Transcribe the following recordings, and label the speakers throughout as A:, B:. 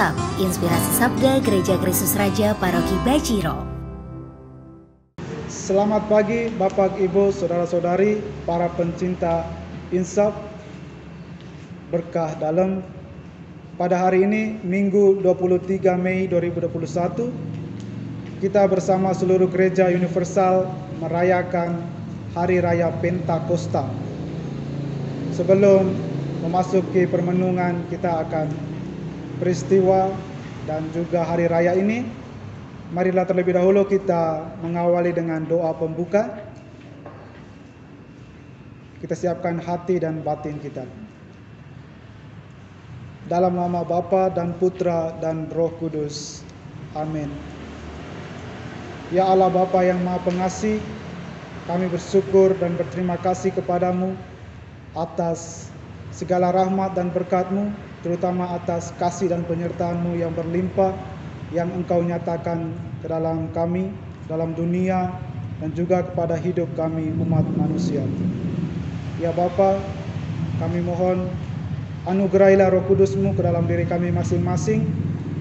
A: Insaf, Inspirasi Sabda Gereja Kristus Raja Paroki Bajiro.
B: Selamat pagi Bapak, Ibu, Saudara-saudari, para pencinta Insaf Berkah Dalam. Pada hari ini, Minggu 23 Mei 2021, kita bersama seluruh Gereja Universal merayakan Hari Raya Pentakosta. Sebelum memasuki permenungan, kita akan peristiwa dan juga hari raya ini, marilah terlebih dahulu kita mengawali dengan doa pembuka. Kita siapkan hati dan batin kita. Dalam nama Bapa dan Putra dan Roh Kudus. Amin. Ya Allah Bapa yang Maha Pengasih, kami bersyukur dan berterima kasih kepadamu atas segala rahmat dan berkat-Mu, terutama atas kasih dan penyertaan-Mu yang berlimpah, yang Engkau nyatakan ke dalam kami, dalam dunia, dan juga kepada hidup kami umat manusia. Ya Bapa, kami mohon anugerahilah Roh Kudus-Mu ke dalam diri kami masing-masing,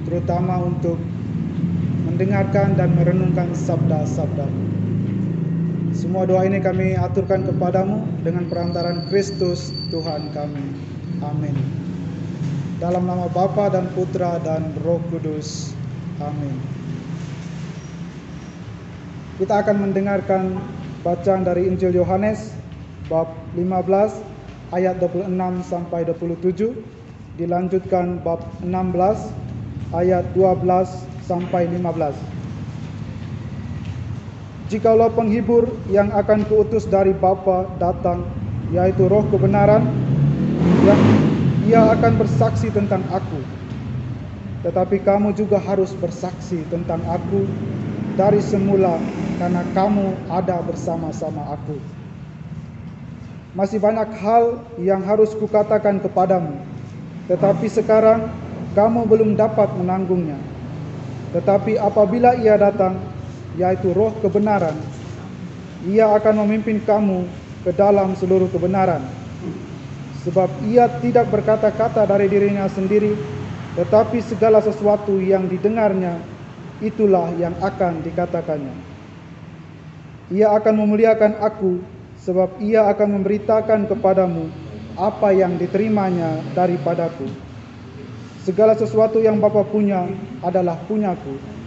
B: terutama untuk mendengarkan dan merenungkan sabda-sabda-Mu. Semua doa ini kami aturkan kepadamu dengan perantaran Kristus Tuhan kami. Amin. Dalam nama Bapa dan Putra dan Roh Kudus. Amin. Kita akan mendengarkan bacaan dari Injil Yohanes bab 15 ayat 26 sampai 27, dilanjutkan bab 16 ayat 12 sampai 15. Jikalau penghibur yang akan kuutus dari Bapa datang, yaitu Roh kebenaran, yang Ia akan bersaksi tentang aku. Tetapi kamu juga harus bersaksi tentang aku dari semula, karena kamu ada bersama-sama aku. Masih banyak hal yang harus kukatakan kepadamu, tetapi sekarang kamu belum dapat menanggungnya. Tetapi apabila Ia datang, yaitu Roh kebenaran, Ia akan memimpin kamu ke dalam seluruh kebenaran. Sebab Ia tidak berkata-kata dari dirinya sendiri, tetapi segala sesuatu yang didengarnya, itulah yang akan dikatakannya. Ia akan memuliakan aku, sebab Ia akan memberitakan kepadamu apa yang diterimanya daripadaku. Segala sesuatu yang Bapa punya adalah punyaku.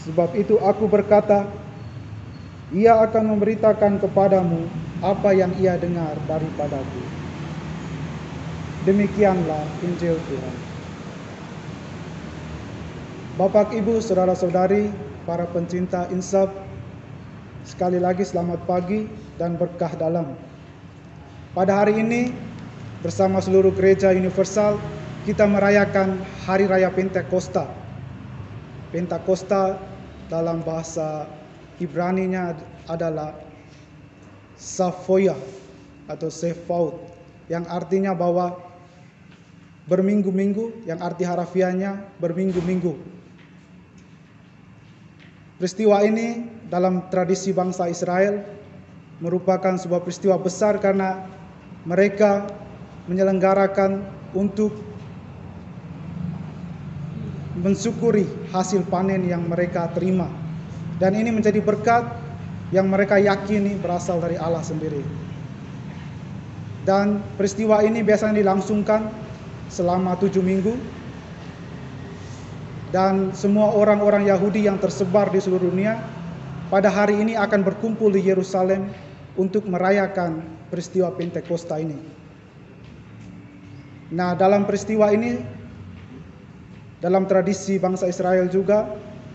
B: Sebab itu aku berkata, Ia akan memberitakan kepadamu apa yang Ia dengar daripadaku. Demikianlah Injil Tuhan. Bapak, Ibu, Saudara-saudari, para pencinta Insaf, sekali lagi selamat pagi dan berkah dalam. Pada hari ini, bersama seluruh Gereja Universal, kita merayakan Hari Raya Pentakosta. Pentakosta dalam bahasa Ibrani-nya adalah Safoya atau Sefaut, yang artinya bahwa berminggu-minggu, yang arti harafiahnya berminggu-minggu. Peristiwa ini dalam tradisi bangsa Israel merupakan sebuah peristiwa besar karena mereka menyelenggarakan untuk mensyukuri hasil panen yang mereka terima. Dan ini menjadi berkat yang mereka yakini berasal dari Allah sendiri. Dan peristiwa ini biasanya dilangsungkan selama 7 minggu. Dan semua orang-orang Yahudi yang tersebar di seluruh dunia pada hari ini akan berkumpul di Yerusalem untuk merayakan peristiwa Pentakosta ini. Nah, dalam peristiwa ini, dalam tradisi bangsa Israel juga,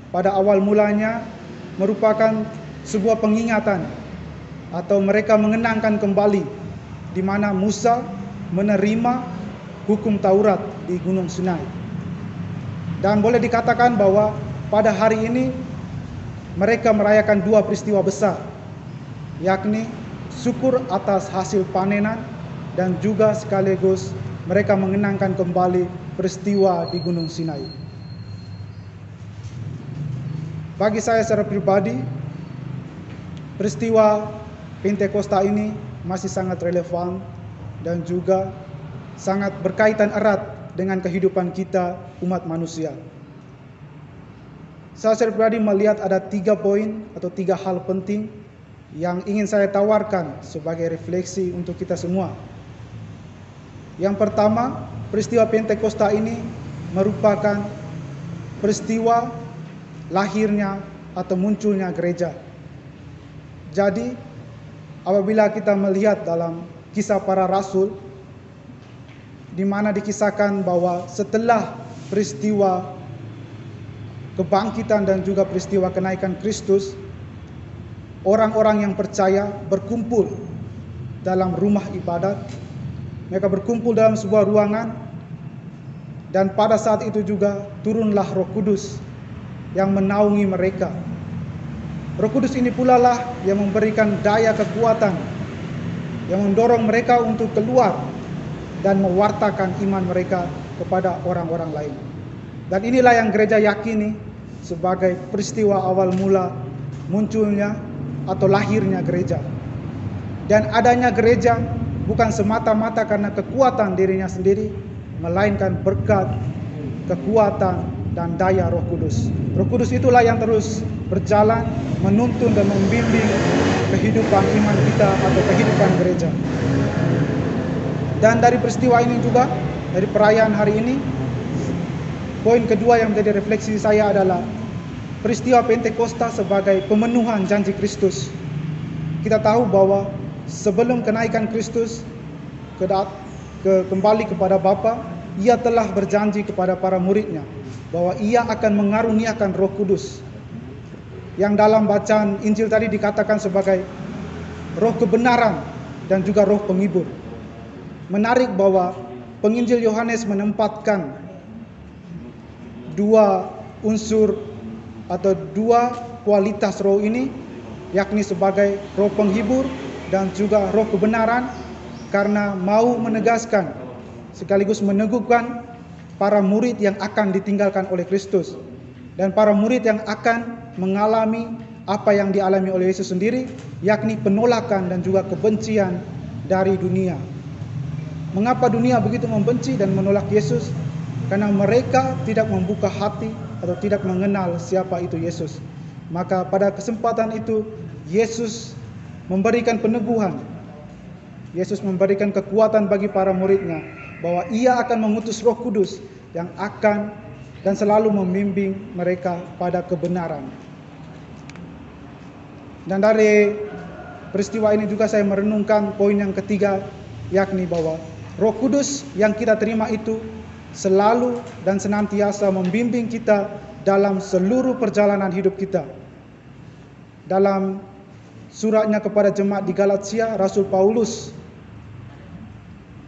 B: pada awal mulanya merupakan sebuah pengingatan atau mereka mengenangkan kembali di mana Musa menerima hukum Taurat di Gunung Sinai. Dan boleh dikatakan bahwa pada hari ini mereka merayakan dua peristiwa besar, yakni syukur atas hasil panenan dan juga sekaligus mereka mengenangkan kembali peristiwa di Gunung Sinai. Bagi saya secara pribadi, peristiwa Pentakosta ini masih sangat relevan dan juga sangat berkaitan erat dengan kehidupan kita umat manusia. Saya secara pribadi melihat ada 3 poin atau 3 hal penting yang ingin saya tawarkan sebagai refleksi untuk kita semua. Yang pertama, peristiwa Pentakosta ini merupakan peristiwa lahirnya atau munculnya gereja. Jadi, apabila kita melihat dalam kisah para rasul, di mana dikisahkan bahwa setelah peristiwa kebangkitan dan juga peristiwa kenaikan Kristus, orang-orang yang percaya berkumpul dalam rumah ibadat. Mereka berkumpul dalam sebuah ruangan, dan pada saat itu juga turunlah Roh Kudus yang menaungi mereka. Roh Kudus ini pula lah yang memberikan daya kekuatan, yang mendorong mereka untuk keluar dan mewartakan iman mereka kepada orang-orang lain. Dan inilah yang gereja yakini sebagai peristiwa awal mula munculnya atau lahirnya gereja. Dan adanya gereja bukan semata-mata karena kekuatan dirinya sendiri, melainkan berkat, kekuatan, dan daya Roh Kudus. Roh Kudus itulah yang terus berjalan, menuntun dan membimbing kehidupan iman kita atau kehidupan gereja. Dan dari peristiwa ini juga, dari perayaan hari ini, poin kedua yang menjadi refleksi saya adalah peristiwa Pentakosta sebagai pemenuhan janji Kristus. Kita tahu bahwa sebelum kenaikan Kristus kembali kepada Bapa, Ia telah berjanji kepada para muridnya bahwa Ia akan mengaruniakan Roh Kudus, yang dalam bacaan Injil tadi dikatakan sebagai Roh kebenaran dan juga Roh penghibur. Menarik bahwa penginjil Yohanes menempatkan 2 unsur atau 2 kualitas roh ini, yakni sebagai roh penghibur dan juga roh kebenaran, karena mau menegaskan sekaligus meneguhkan para murid yang akan ditinggalkan oleh Kristus dan para murid yang akan mengalami apa yang dialami oleh Yesus sendiri, yakni penolakan dan juga kebencian dari dunia. Mengapa dunia begitu membenci dan menolak Yesus? Karena mereka tidak membuka hati atau tidak mengenal siapa itu Yesus. Maka pada kesempatan itu Yesus memberikan peneguhan. Yesus memberikan kekuatan bagi para muridnya bahwa Ia akan mengutus Roh Kudus yang akan dan selalu membimbing mereka pada kebenaran. Dan dari peristiwa ini juga saya merenungkan poin yang ketiga, yakni bahwa Roh Kudus yang kita terima itu selalu dan senantiasa membimbing kita dalam seluruh perjalanan hidup kita. Dalam suratnya kepada jemaat di Galatia, Rasul Paulus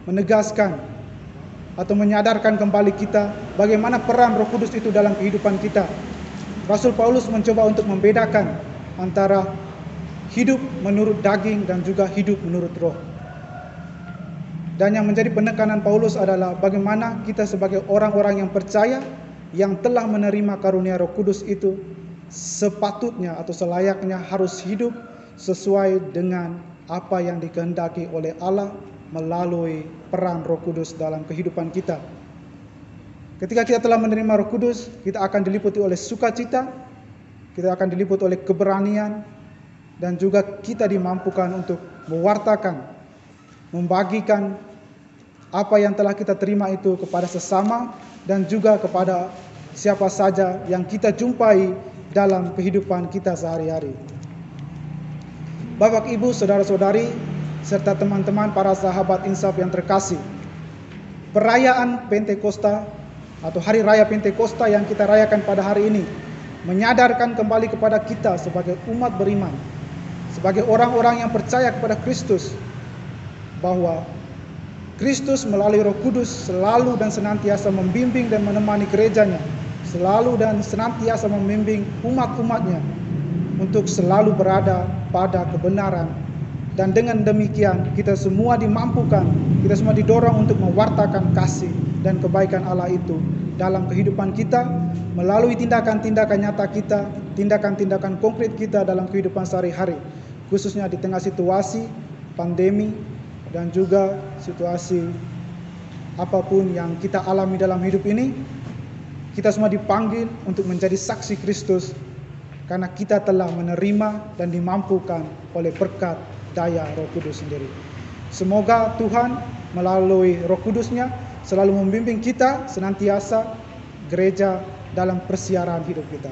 B: menegaskan atau menyadarkan kembali kita bagaimana peran Roh Kudus itu dalam kehidupan kita. Rasul Paulus mencoba untuk membedakan antara hidup menurut daging dan juga hidup menurut roh. Dan yang menjadi penekanan Paulus adalah bagaimana kita sebagai orang-orang yang percaya, yang telah menerima karunia Roh Kudus itu, sepatutnya atau selayaknya harus hidup sesuai dengan apa yang dikehendaki oleh Allah melalui peran Roh Kudus dalam kehidupan kita. Ketika kita telah menerima Roh Kudus, kita akan diliputi oleh sukacita, kita akan diliputi oleh keberanian, dan juga kita dimampukan untuk mewartakan, membagikan apa yang telah kita terima itu kepada sesama dan juga kepada siapa saja yang kita jumpai dalam kehidupan kita sehari-hari. Bapak, Ibu, saudara-saudari, serta teman-teman para sahabat insaf yang terkasih, perayaan Pentakosta atau Hari Raya Pentakosta yang kita rayakan pada hari ini menyadarkan kembali kepada kita sebagai umat beriman, sebagai orang-orang yang percaya kepada Kristus, bahwa Kristus melalui Roh Kudus selalu dan senantiasa membimbing dan menemani gerejanya, selalu dan senantiasa membimbing umat-umatnya untuk selalu berada pada kebenaran. Dan dengan demikian kita semua dimampukan, kita semua didorong untuk mewartakan kasih dan kebaikan Allah itu dalam kehidupan kita, melalui tindakan-tindakan nyata kita, tindakan-tindakan konkret kita dalam kehidupan sehari-hari, khususnya di tengah situasi pandemi dan juga situasi apapun yang kita alami dalam hidup ini, kita semua dipanggil untuk menjadi saksi Kristus karena kita telah menerima dan dimampukan oleh berkat daya Roh Kudus sendiri. Semoga Tuhan melalui Roh Kudus-Nya selalu membimbing kita senantiasa gereja dalam persiaran hidup kita.